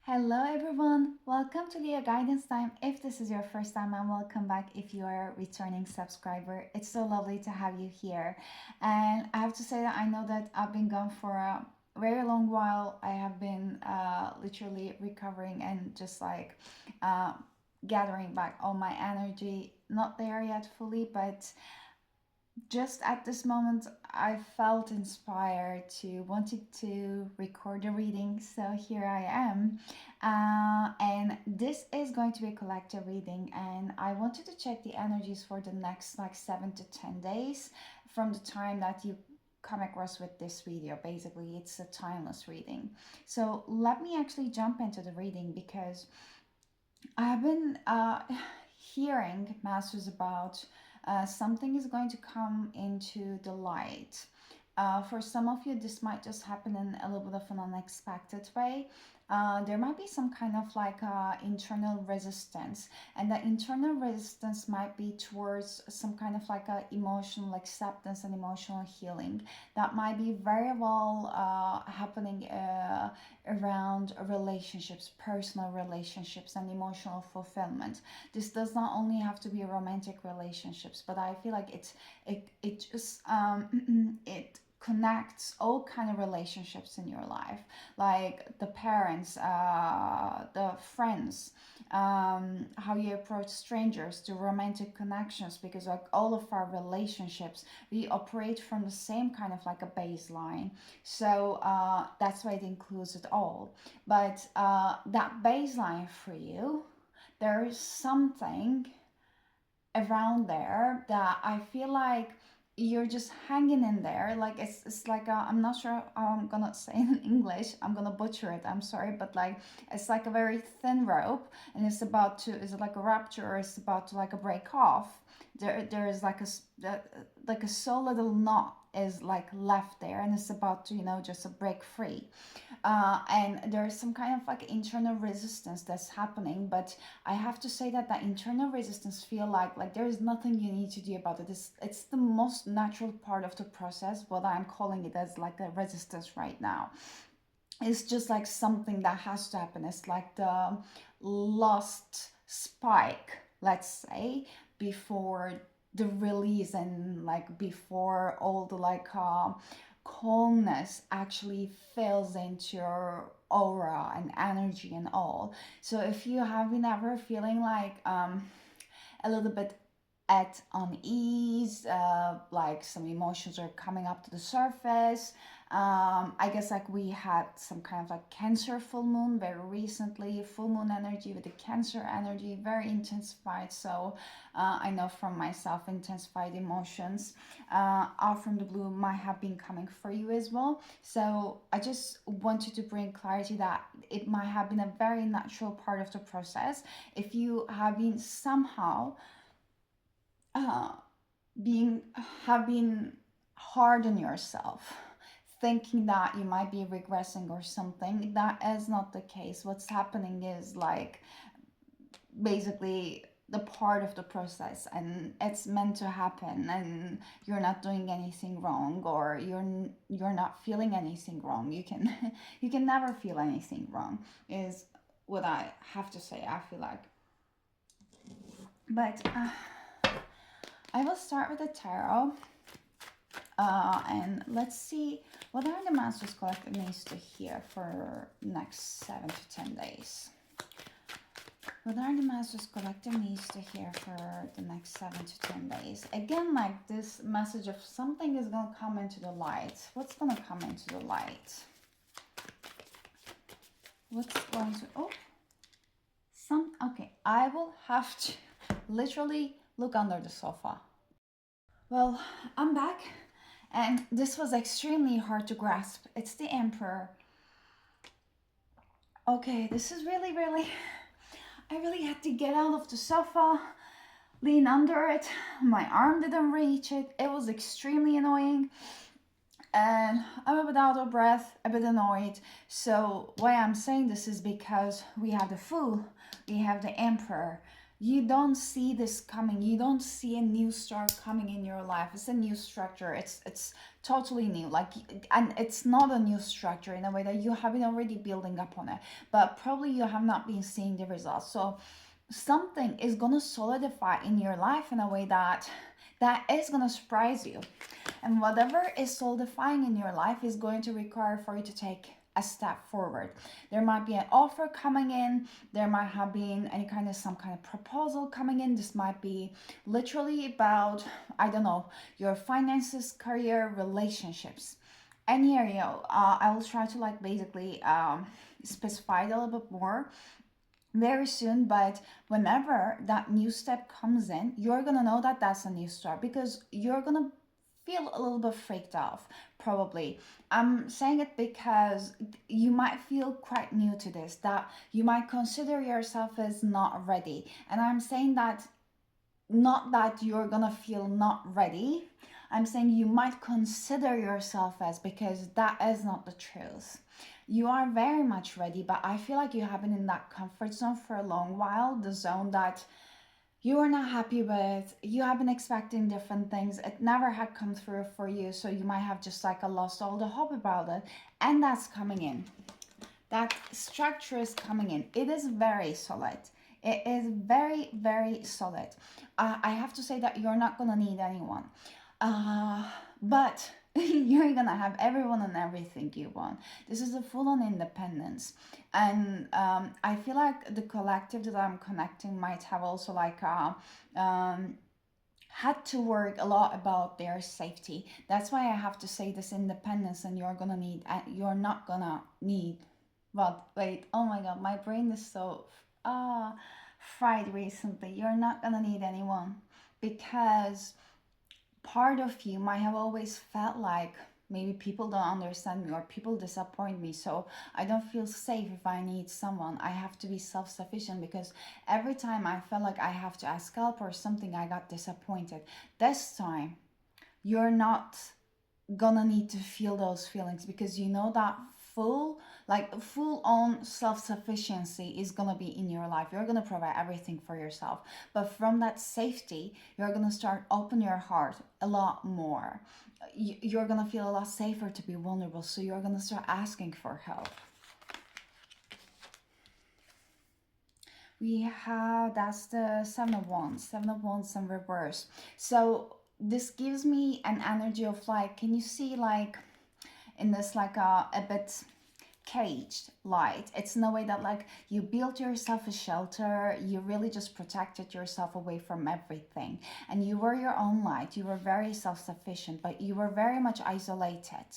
Hello everyone, welcome to Leoguidance time. If this is your first time, and welcome back if you are a returning subscriber. It's so lovely to have you here. And I have to say that I know that I've been gone for a very long while. I have been literally recovering and just uh, gathering back all my energy. Not there yet fully, but just at this moment I felt inspired to wanted to record a reading, so here I am. And this is going to be a collective reading, and I wanted to check the energies for the next 7 to 10 days from the time that you come across with this video. Basically, it's a timeless reading. So let me actually jump into the reading, because I have been hearing messages about something is going to come into the light. For some of you, this might just happen in a little bit of an unexpected way. There might be some kind of internal resistance, and the internal resistance might be towards some kind of a emotional acceptance and emotional healing that might be very well happening around relationships, personal relationships, and emotional fulfillment. This does not only have to be romantic relationships, but I feel like it just it connects all kind of relationships in your life, like the parents, the friends, how you approach strangers, to romantic connections, because like all of our relationships, we operate from the same kind of like a baseline. So that's why it includes it all. But that baseline for you, there is something around there that I feel like you're just hanging in there. Like it's like I'm not sure how I'm gonna say it in English. I'm gonna butcher it. I'm sorry, but like it's like a very thin rope, and it's about to. Is it like a rupture, or it's about to like a break off? There is like a so little knot is like left there, and it's about to just a break free. And there's some kind of like internal resistance that's happening, but I have to say that internal resistance feel like there is nothing you need to do about it. It's the most natural part of the process, what I'm calling it as like a resistance right now. It's just like something that has to happen. It's like the last spike, let's say, before the release, and like before all the calmness actually fills into your aura and energy and all. So if you have been ever feeling like a little bit at unease, like some emotions are coming up to the surface. I guess like we had some kind of like Cancer full moon very recently, full moon energy with the Cancer energy very intensified. So I know from myself, intensified emotions out from the blue might have been coming for you as well. So I just wanted to bring clarity that it might have been a very natural part of the process. If you have been somehow uh, being have been hard on yourself, thinking that you might be regressing or something, that is not the case. What's happening is like basically the part of the process, and it's meant to happen, and you're not doing anything wrong, or you're not feeling anything wrong. You can you can never feel anything wrong, is what I have to say, I feel like. But I will start with the tarot, and let's see what are the Masters Collective needs to hear for next 7 to 10 days. What are the Masters Collective needs to hear for the next 7 to 10 days? Again, like this message of something is going to come into the light. What's going to come into the light? What's going to... Oh, okay, I will have to literally look under the sofa. Well, I'm back, and this was extremely hard to grasp. It's the Emperor. Okay, this is really... I really had to get out of the sofa, lean under it. My arm didn't reach it. It was extremely annoying. And I'm a bit out of breath, a bit annoyed. So why I'm saying this is because we have the Fool, we have the Emperor. You don't see this coming. You don't see a new start coming in your life. It's a new structure. It's totally new. Like, and it's not a new structure in a way that you have been already building up on it, but probably you have not been seeing the results. So something is gonna solidify in your life in a way that is gonna surprise you. And whatever is solidifying in your life is going to require for you to take a step forward. There might be an offer coming in, there might have been any kind of some kind of proposal coming in. This might be literally about, I don't know, your finances, career, relationships. Any area, I will try to like basically specify it a little bit more very soon. But whenever that new step comes in, you're gonna know that that's a new start, because you're gonna feel a little bit freaked off, probably. I'm saying it because you might feel quite new to this, that you might consider yourself as not ready. And I'm saying that not that you're gonna feel not ready. I'm saying you might consider yourself as, because that is not the truth. You are very much ready, but I feel like you have been in that comfort zone for a long while, the zone that you are not happy with. You have been expecting different things. It never had come through for you, so you might have just like lost all the hope about it. And that's coming in. That structure is coming in. It is very solid. It is very, very solid. I have to say that you're not gonna need anyone, but you're gonna have everyone and everything you want. This is a full-on independence, and I feel like the collective that I'm connecting might have also like had to work a lot about their safety. That's why I have to say this independence, and you're not gonna need. But wait, oh my god, my brain is so uh fried recently. You're not gonna need anyone, because part of you might have always felt like maybe people don't understand me or people disappoint me, so I don't feel safe. If I need someone, I have to be self-sufficient, because every time I felt like I have to ask help or something, I got disappointed. This time you're not gonna need to feel those feelings, because you know that full on self-sufficiency is gonna be in your life. You're gonna provide everything for yourself, but from that safety you're gonna start open your heart a lot more. You're gonna feel a lot safer to be vulnerable, so you're gonna start asking for help. We have, that's the seven of wands in reverse. So this gives me an energy of like, can you see like in this like a bit caged light? It's in a way that like you built yourself a shelter, you really just protected yourself away from everything, and you were your own light, you were very self-sufficient, but you were very much isolated.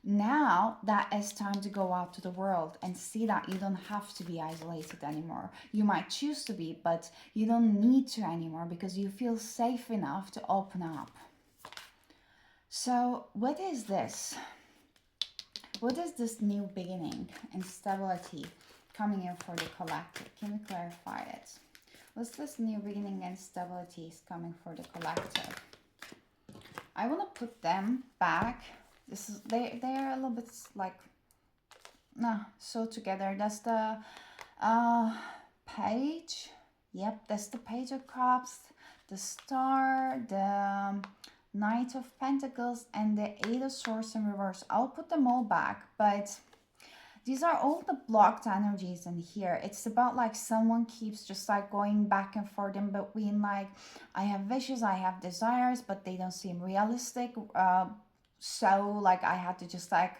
Now that it's time to go out to the world and see that you don't have to be isolated anymore. You might choose to be, but you don't need to anymore, because you feel safe enough to open up. So what is this? What is this new beginning and stability coming in for the collective? Can we clarify it? What's this new beginning and stability is coming for the collective? I want to put them back. This is they're a little bit like so together. That's the page. Yep, that's the page of cups, the star, the Knight of Pentacles, and the Eight of Swords in reverse. I'll put them all back, but these are all the blocked energies in here. It's about like someone keeps just like going back and forth in between, like, I have wishes, I have desires, but they don't seem realistic. So like I had to just like,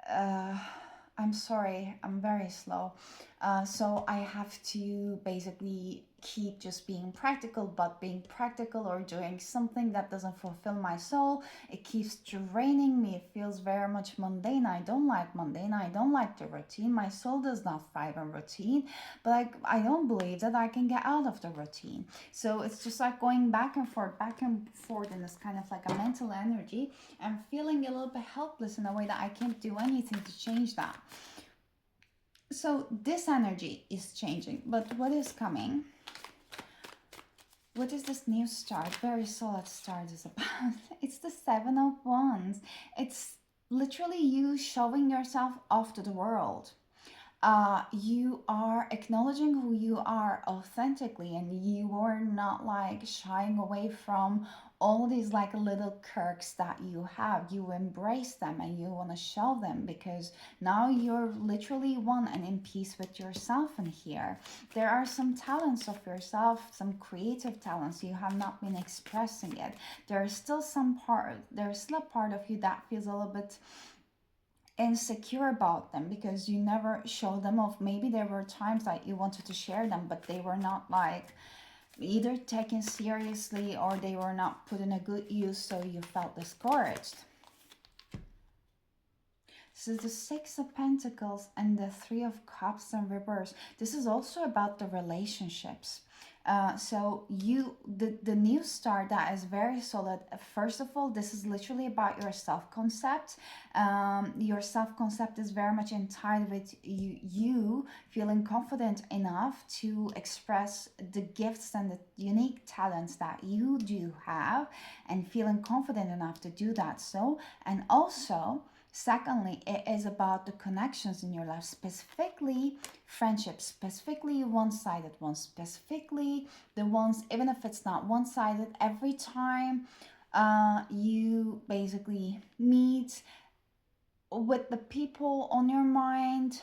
uh, I'm sorry, I'm very slow. So I have to basically keep just being practical, but being practical or doing something that doesn't fulfill my soul, it keeps draining me. It feels very much mundane. I don't like mundane. I don't like the routine. My soul does not thrive on routine, but like I don't believe that I can get out of the routine. So it's just like going back and forth in this kind of like a mental energy, and feeling a little bit helpless in a way that I can't do anything to change that. So this energy is changing, but what is coming? What is this new start? Very solid start is about. It's the Seven of Wands. It's literally you showing yourself off to the world. you are acknowledging who you are authentically, and you are not like shying away from all these like little quirks that you have. You embrace them and you want to show them, because now you're literally one and in peace with yourself. And here there are some talents of yourself, some creative talents you have not been expressing yet. There's still a part of you that feels a little bit insecure about them, because you never show them off. Maybe there were times that you wanted to share them, but they were not like either taken seriously, or they were not put in a good use, so you felt discouraged. So the Six of Pentacles and the Three of Cups and Reverse. This is also about the relationships. So the new start that is very solid. First of all, this is literally about your self-concept. Your self-concept is very much in tied with you feeling confident enough to express the gifts and the unique talents that you do have, and feeling confident enough to do that. So, and also, secondly, it is about the connections in your life, specifically friendships, specifically one-sided ones, specifically the ones, even if it's not one-sided, every time you basically meet with the people on your mind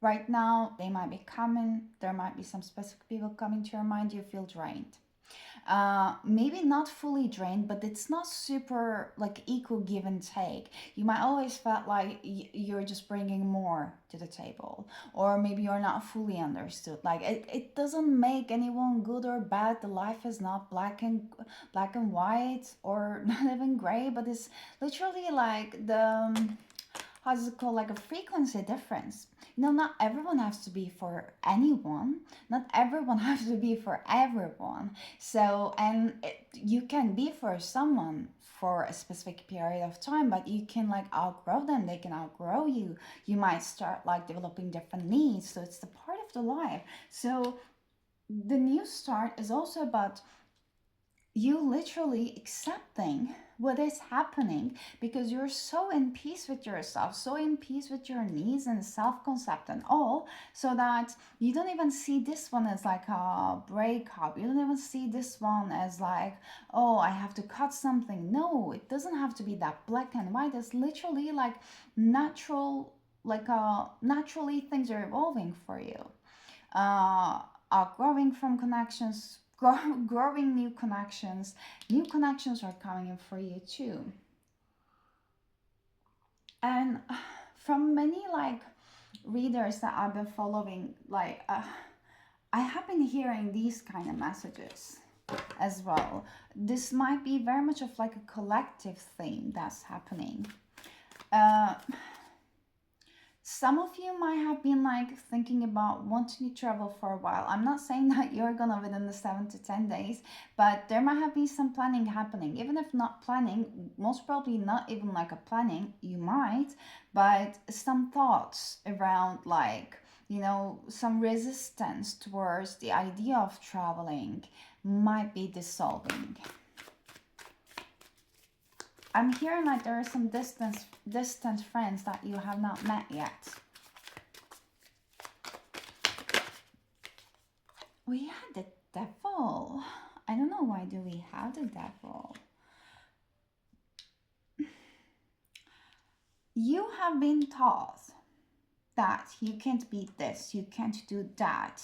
right now, they might be coming, there might be some specific people coming to your mind, you feel drained. Maybe not fully drained, but it's not super like equal give and take. You might always felt like you're just bringing more to the table, or maybe you're not fully understood. Like it doesn't make anyone good or bad. The life is not black and white, or not even gray, but it's literally like the how's it called, like a frequency difference. Not everyone has to be for anyone, not everyone has to be for everyone. So, and you can be for someone for a specific period of time, but you can like outgrow them, they can outgrow you. You might start like developing different needs, so it's the part of the life. So the new start is also about you literally accepting what is happening, because you're so in peace with yourself, so in peace with your needs and self-concept and all, so that you don't even see this one as like a breakup. You don't even see this one as like, oh, I have to cut something. No, it doesn't have to be that black and white. It's literally like natural, like naturally things are evolving for you, are growing from connections, growing new connections. New connections are coming in for you too. And from many like readers that I've been following, like I have been hearing these kind of messages as well. This might be very much of like a collective theme that's happening. uh some of you might have been like thinking about wanting to travel for a while. I'm not saying that you're gonna within the 7 to 10 days, but there might have been some planning happening. Even if not planning, most probably not even like a planning, you might, but some thoughts around like, some resistance towards the idea of traveling might be dissolving. I'm hearing like there are some distant friends that you have not met yet. We had the devil. I don't know, why do we have the devil? You have been taught that you can't beat this, you can't do that.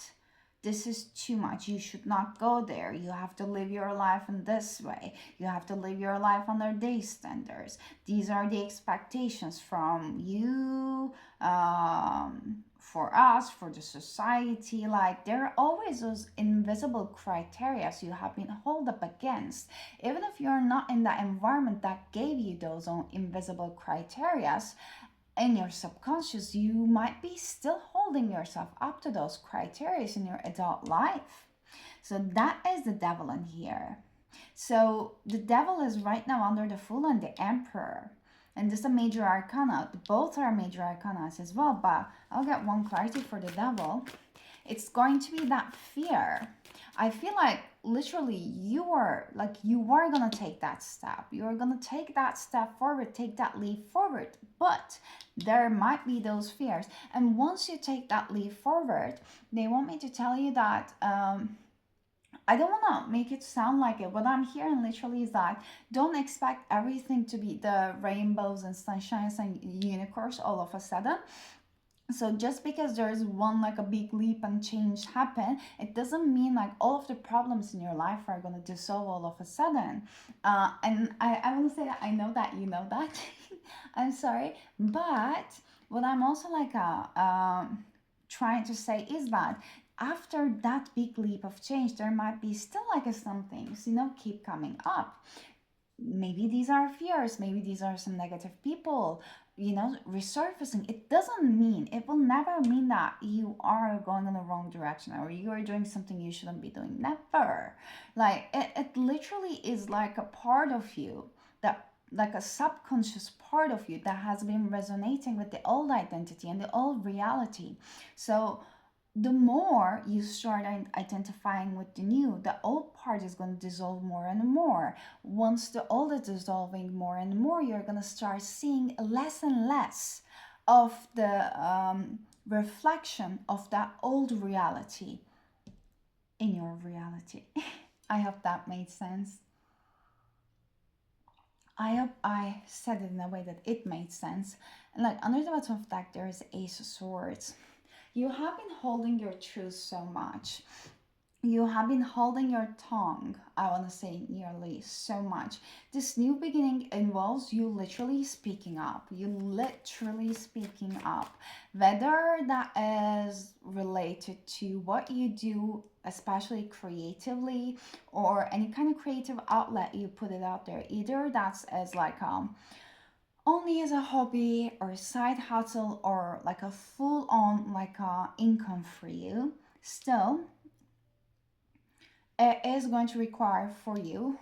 This is too much. You should not go there. You have to live your life in this way. You have to live your life under these standards. These are the expectations from you, for us, for the society. Like there are always those invisible criteria you have been held up against. Even if you're not in that environment that gave you those own invisible criteria, in your subconscious, you might be still holding yourself up to those criteria in your adult life. So that is the devil in here. So the devil is right now under the Fool and the Emperor. And this is a major arcana. Both are major arcanas as well, but I'll get one clarity for the devil. It's going to be that fear. I feel like literally you are gonna take that step. You're gonna take that step forward, take that leap forward. But there might be those fears. And once you take that leap forward, they want me to tell you that I don't want to make it sound like it. What I'm hearing literally is that don't expect everything to be the rainbows and sunshines and unicorns all of a sudden. So just because there's one like a big leap and change happen, it doesn't mean like all of the problems in your life are going to dissolve all of a sudden. And I want to say that I know that you know that. I'm sorry. But what I'm also like trying to say is that after that big leap of change, there might be still like some things, keep coming up. Maybe these are fears, maybe these are some negative people, resurfacing. It will never mean that you are going in the wrong direction or you are doing something you shouldn't be doing. Never. Like, it literally is like a part of you that, like a subconscious part of you that has been resonating with the old identity and the old reality. So the more you start identifying with the new, the old part is going to dissolve more and more. Once the old is dissolving more and more, you're going to start seeing less and less of the reflection of that old reality in your reality. I hope that made sense. I hope I said it in a way that it made sense. And like under the bottom of that, there is Ace of Swords. You have been holding your truth so much. You have been holding your tongue, I want to say nearly so much. This new beginning involves you literally speaking up. You literally speaking up. Whether that is related to what you do, especially creatively, or any kind of creative outlet you put it out there. Either that's as like only as a hobby or a side hustle or like a full on like a income for you. Still, it is going to require for you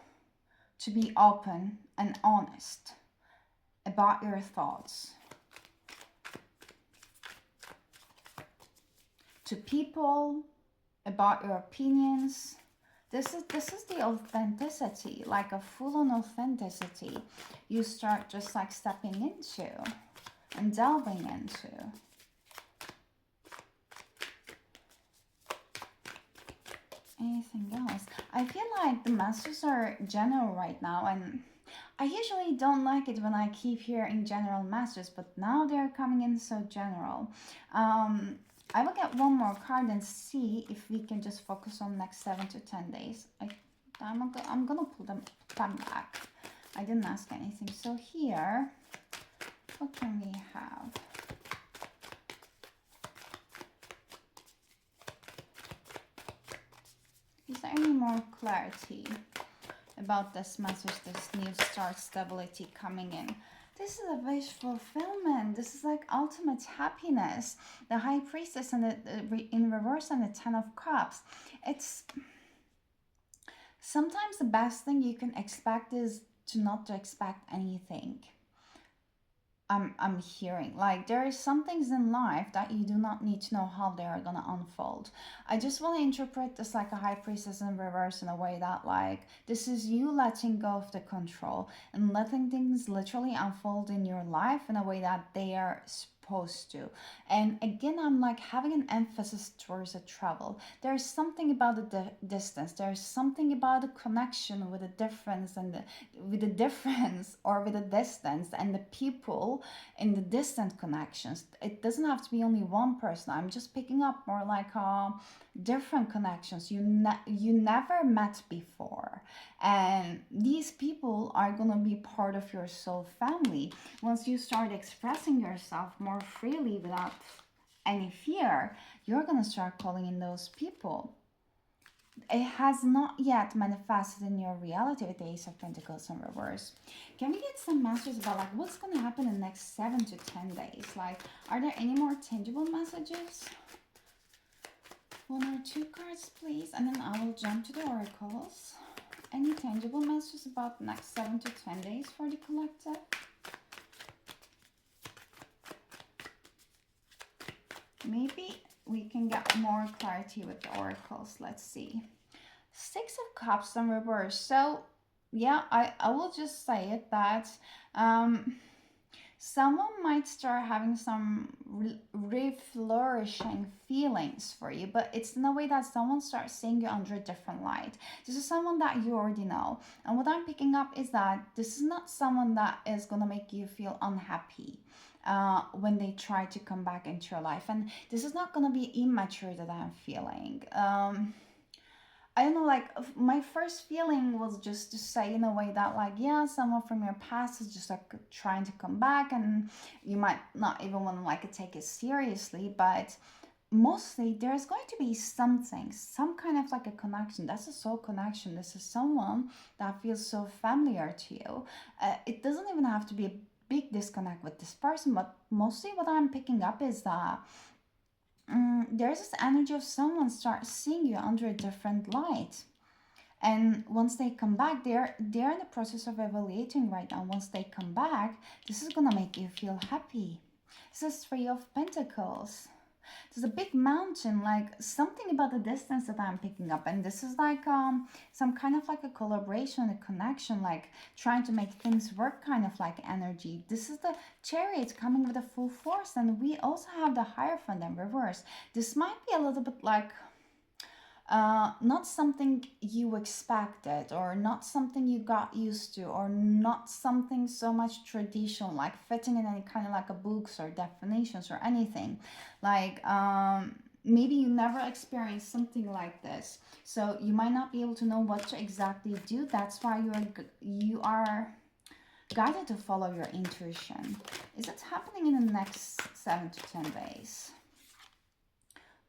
to be open and honest about your thoughts to people, about your opinions. This is the authenticity, like a full-on authenticity you start just like stepping into and delving into. Anything else? I feel like the messages are general right now, and I usually don't like it when I keep hearing general messages, but now they're coming in so general. I will get one more card and see if we can just focus on next 7 to 10 days. I'm gonna pull them back. I didn't ask anything. So here, what can we have? Is there any more clarity about this message, this new start stability coming in? This is a wish fulfillment. This is like ultimate happiness. The High Priestess and the in reverse and the Ten of Cups. It's sometimes the best thing you can expect is to not to expect anything. I'm hearing like there is some things in life that you do not need to know how they are gonna unfold. I just want to interpret this like a High Priestess in reverse in a way that like this is you letting go of the control and letting things literally unfold in your life in a way that they are supposed to. And again, I'm like having an emphasis towards the travel. There's something about the distance. There's something about the connection with the difference and with the difference or with the distance and the people in the distant connections. It doesn't have to be only one person. I'm just picking up more like different connections you never met before, and these people are gonna be part of your soul family once you start expressing yourself more freely without any fear. You're gonna start calling in those people. It has not yet manifested in your reality with the Ace of Pentacles in reverse. Can we get some messages about like what's going to happen in the next 7 to 10 days? Like, are there any more tangible messages? 1 or 2 cards, please, and then I will jump to the oracles. Any tangible messages about the next 7 to 10 days for the collective? Maybe we can get more clarity with the oracles. Let's see. Six of Cups in reverse. So, yeah, I will just say it that um, someone might start having some reflourishing feelings for you, but it's in a way that someone starts seeing you under a different light. This is someone that you already know. And what I'm picking up is that this is not someone that is going to make you feel unhappy. When they try to come back into your life, and this is not going to be immature that I'm feeling. I don't know, like my first feeling was just to say in a way that, like, yeah, someone from your past is just like trying to come back, and you might not even want to like take it seriously, but mostly there's going to be something, some kind of like a connection. That's a soul connection. This is someone that feels so familiar to you. It doesn't even have to be a big disconnect with this person, but mostly what I'm picking up is that there's this energy of someone start seeing you under a different light, and once they come back, they're in the process of evaluating right now. Once they come back, this is gonna make you feel happy. This is Three of Pentacles. There's a big mountain, like something about the distance that I'm picking up, and this is like some kind of like a collaboration, a connection, like trying to make things work, kind of like energy. This is the Chariot coming with a full force, and we also have the Hierophant in reverse. This might be a little bit like not something you expected, or not something you got used to, or not something so much traditional, like fitting in any kind of like a books or definitions or anything. Like maybe you never experienced something like this, so you might not be able to know what to exactly do. That's why you are guided to follow your intuition. Is it happening in the next 7 to 10 days?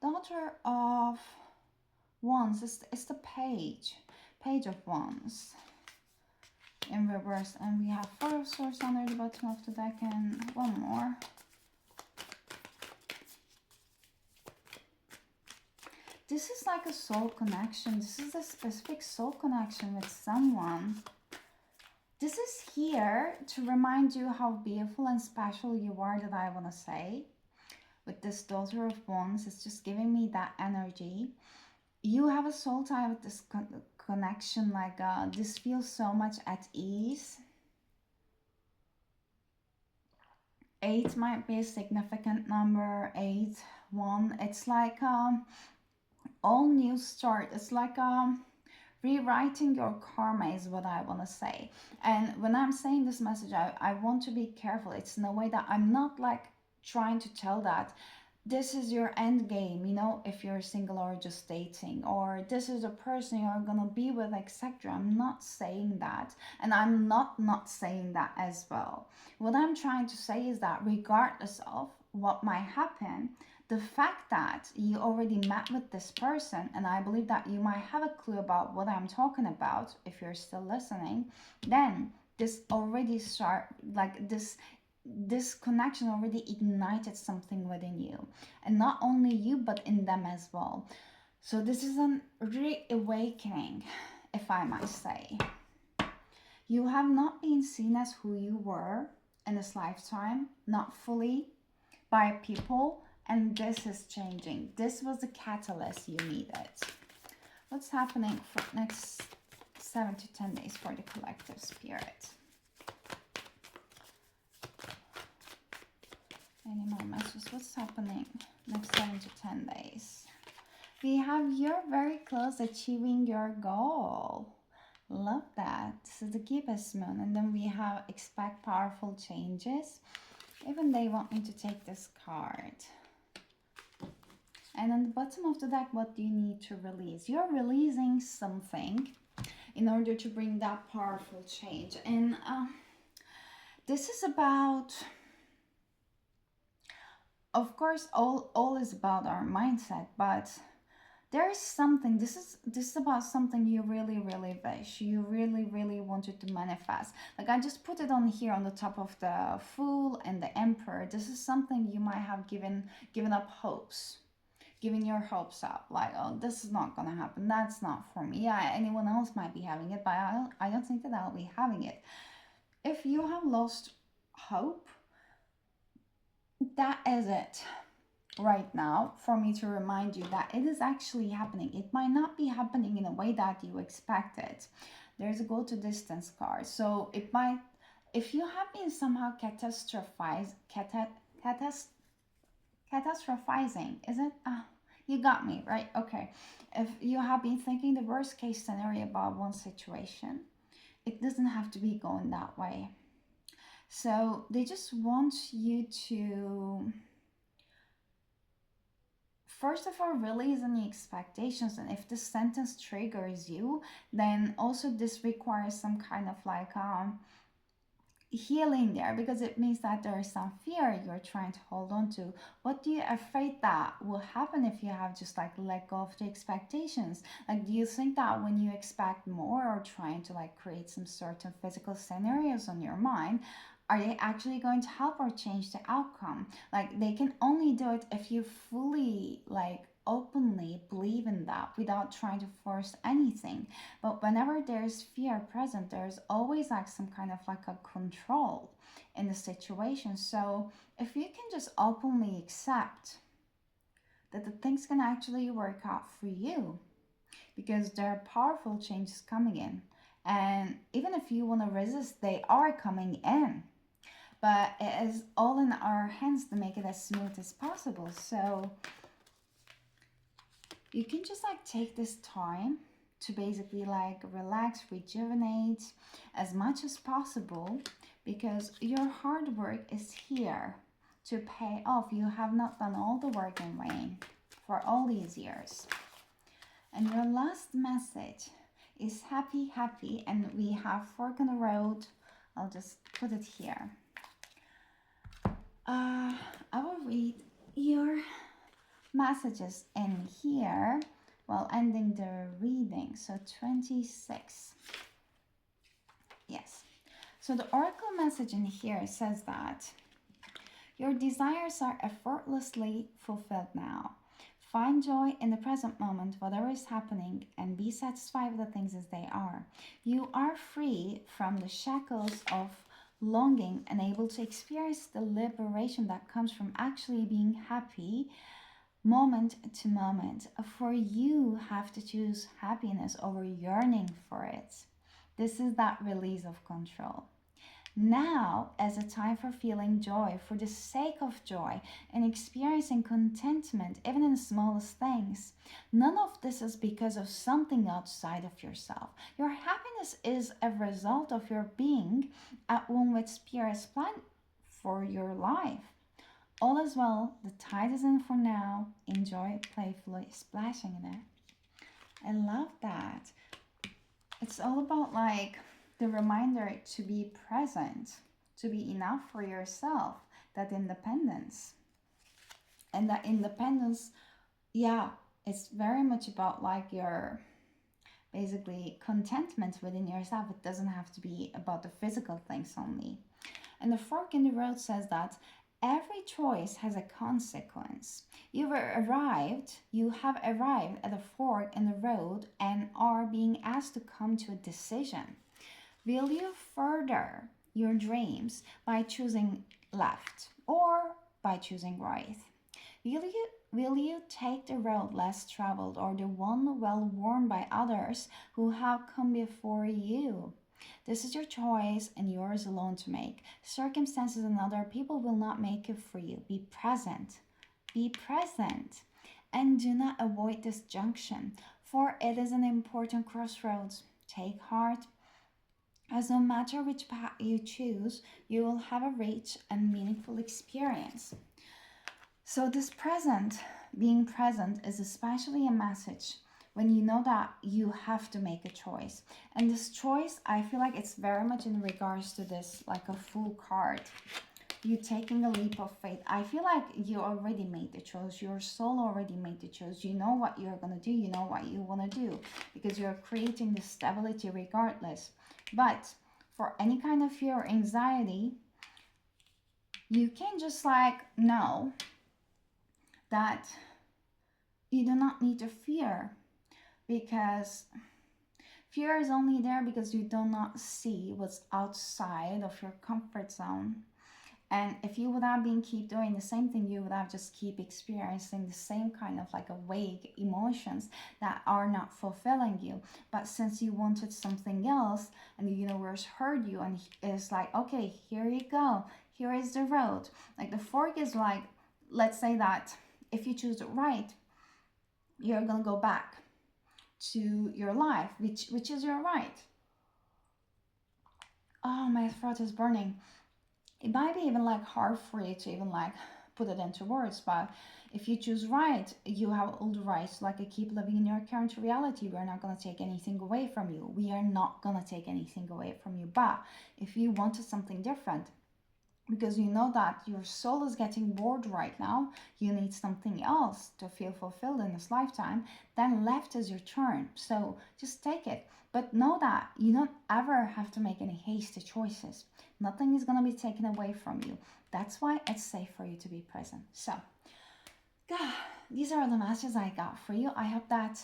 Daughter of Wands is the Page of Wands in reverse, and we have Four of Swords under the bottom of the deck, and one more. This is like a soul connection. This is a specific soul connection with someone. This is here to remind you how beautiful and special you are, that I want to say. With this Daughter of Wands, it's just giving me that energy. You have a soul tie with this connection, like this feels so much at ease. 8 might be a significant number. 8, 1, it's like all new start. It's like rewriting your karma is what I want to say. And when I'm saying this message, I want to be careful. It's in a way that I'm not like trying to tell that this is your end game, you know, if you're single or just dating, or this is a person you're gonna be with, etc. I'm not saying that, and I'm not saying that as well. What I'm trying to say is that regardless of what might happen, the fact that you already met with this person, and I believe that you might have a clue about what I'm talking about if you're still listening, then this already start like this connection already ignited something within you, and not only you but in them as well. So this is an reawakening, if I might say. You have not been seen as who you were in this lifetime, not fully, by people, and this is changing. This was the catalyst you needed. What's happening for next 7 to 10 days for the collective spirit? Any more messages? What's happening next 7 to 10 days? We have you're very close achieving your goal. Love that. This is the Gibbous Moon. And then we have expect powerful changes. Even they want me to take this card. And on the bottom of the deck, what do you need to release? You're releasing something in order to bring that powerful change. And this is about, of course, all is about our mindset, but there is something, this is about something you really wish, you really wanted to manifest. Like I just put it on here on the top of the Fool and the Emperor. This is something you might have given up hopes, giving your hopes up, like, oh, this is not gonna happen, that's not for me. Yeah, anyone else might be having it, but I don't think that I'll be having it. If you have lost hope, that is it. right now for me to remind you that it is actually happening. It might not be happening in a way that you expected. There's a go to distance card. So it might, if you have been somehow catas, catastrophizing, is it? You got me, right? Okay. If you have been thinking the worst case scenario about one situation, it doesn't have to be going that way. So they just want you to, first of all, release any expectations. And if this sentence triggers you, then also this requires some kind of like healing there, because it means that there is some fear you're trying to hold on to. What do you afraid that will happen if you have just like let go of the expectations? Like, do you think that when you expect more or trying to like create some certain physical scenarios on your mind, are they actually going to help or change the outcome? Like, they can only do it if you fully like openly believe in that without trying to force anything. But whenever there's fear present, there's always like some kind of like a control in the situation. So if you can just openly accept that the things can actually work out for you, because there are powerful changes coming in. And even if you want to resist, they are coming in. But it is all in our hands to make it as smooth as possible. So you can just like take this time to basically like relax, rejuvenate as much as possible, because your hard work is here to pay off. You have not done all the work in vain for all these years. And your last message is happy, happy, and we have fork in the road. I'll just put it here. I will read your messages in here while ending the reading. So 26. Yes. So the oracle message in here says that your desires are effortlessly fulfilled now. Find joy in the present moment, whatever is happening, and be satisfied with the things as they are. You are free from the shackles of longing and able to experience the liberation that comes from actually being happy moment to moment. For you have to choose happiness over yearning for it. This is that release of control. Now, as a time for feeling joy for the sake of joy and experiencing contentment, even in the smallest things. None of this is because of something outside of yourself. Your happiness is a result of your being at one with Spirit's plan for your life. All is well, the tide is in for now. Enjoy playfully splashing in it. I love that. It's all about like the reminder to be present, to be enough for yourself, that independence. And that independence, yeah, it's very much about like your basically contentment within yourself. It doesn't have to be about the physical things only. And the fork in the road says that every choice has a consequence. You have arrived at a fork in the road and are being asked to come to a decision. Will you further your dreams by choosing left or by choosing right? Will you take the road less traveled or the one well worn by others who have come before you? This is your choice and yours alone to make. Circumstances and other people will not make it for you. Be present. Be present. And do not avoid this junction, for it is an important crossroads. Take heart, as no matter which path you choose, you will have a rich and meaningful experience. So, this being present, is especially a message when you know that you have to make a choice. And this choice, I feel like it's very much in regards to this, like a full card. You taking a leap of faith. I feel like you already made the choice. Your soul already made the choice. You know what you're going to do. You know what you want to do, because you're creating the stability regardless. But for any kind of fear or anxiety, you can just like know that you do not need to fear, because fear is only there because you do not see what's outside of your comfort zone. And if you would have been keep doing the same thing, you would have just keep experiencing the same kind of like a vague emotions that are not fulfilling you. But since you wanted something else, and the universe heard you and is like, okay, here you go, here is the road. Like the fork is like, let's say that if you choose it right, you're gonna go back to your life, which is your right. Oh, my throat is burning. It might be even like hard for you to even like put it into words, but if you choose right, you have all the rights to like keep living in your current reality. We're not going to take anything away from you. We are not going to take anything away from you. But if you wanted something different, because you know that your soul is getting bored right now, you need something else to feel fulfilled in this lifetime, then left is your turn. So just take it. But know that you don't ever have to make any hasty choices. Nothing is going to be taken away from you. That's why it's safe for you to be present. So, God, these are the messages I got for you. I hope that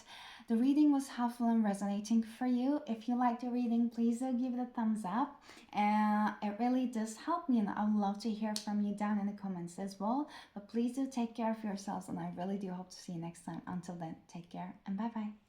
the reading was helpful and resonating for you. If you liked the reading, please do give it a thumbs up. And it really does help me, and I would love to hear from you down in the comments as well. But please do take care of yourselves, and I really do hope to see you next time. Until then, take care and bye bye.